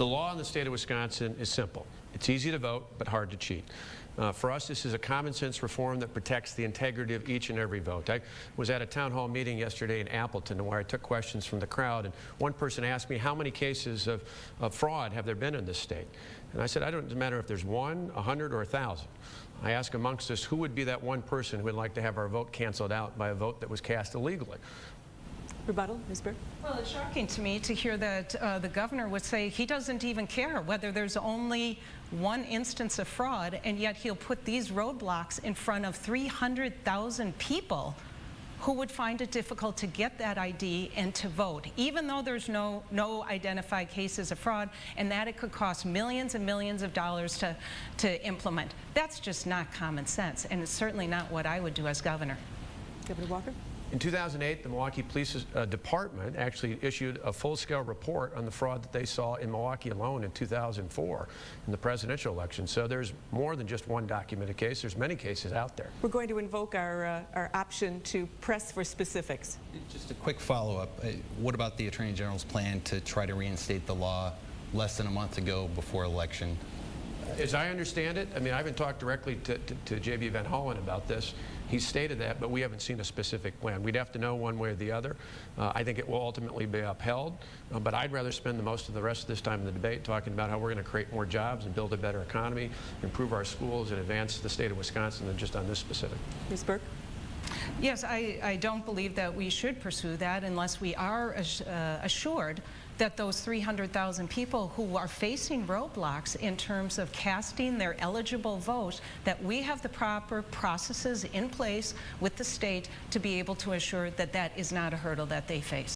The law in the state of Wisconsin is simple. It's easy to vote, but hard to cheat. For us, this is a common sense reform that protects the integrity of each and every vote. I was at a town hall meeting yesterday in Appleton where I took questions from the crowd, and one person asked me, how many cases of fraud have there been in this state? And I said, it doesn't matter if there's 1, 100, or 1,000. I asked amongst us, who would be that one person who would like to have our vote canceled out by a vote that was cast illegally? Rebuttal, Ms. Burke? Well, it's shocking to me to hear that the governor would say he doesn't even care whether there's only one instance of fraud, and yet he'll put these roadblocks in front of 300,000 people who would find it difficult to get that ID and to vote, even though there's no identified cases of fraud, and that it could cost millions and millions of dollars to implement. That's just not common sense, and it's certainly not what I would do as governor. Governor Walker? In 2008, the Milwaukee Police Department actually issued a full-scale report on the fraud that they saw in Milwaukee alone in 2004 in the presidential election. So there's more than just one documented case. There's many cases out there. We're going to invoke our option to press for specifics. Just a quick follow-up. What about the Attorney General's plan to try to reinstate the law less than a month ago before election? As I understand it, I mean, I haven't talked directly to J.B. Van Hollen about this. He's stated that, but we haven't seen a specific plan. We'd have to know one way or the other. I think it will ultimately be upheld, but I'd rather spend the most of the rest of this time in the debate talking about how we're going to create more jobs and build a better economy, improve our schools, and advance the state of Wisconsin than just on this specific. Ms. Burke? Yes, I don't believe that we should pursue that unless we are assured that those 300,000 people who are facing roadblocks in terms of casting their eligible vote, that we have the proper processes in place with the state to be able to assure that that is not a hurdle that they face.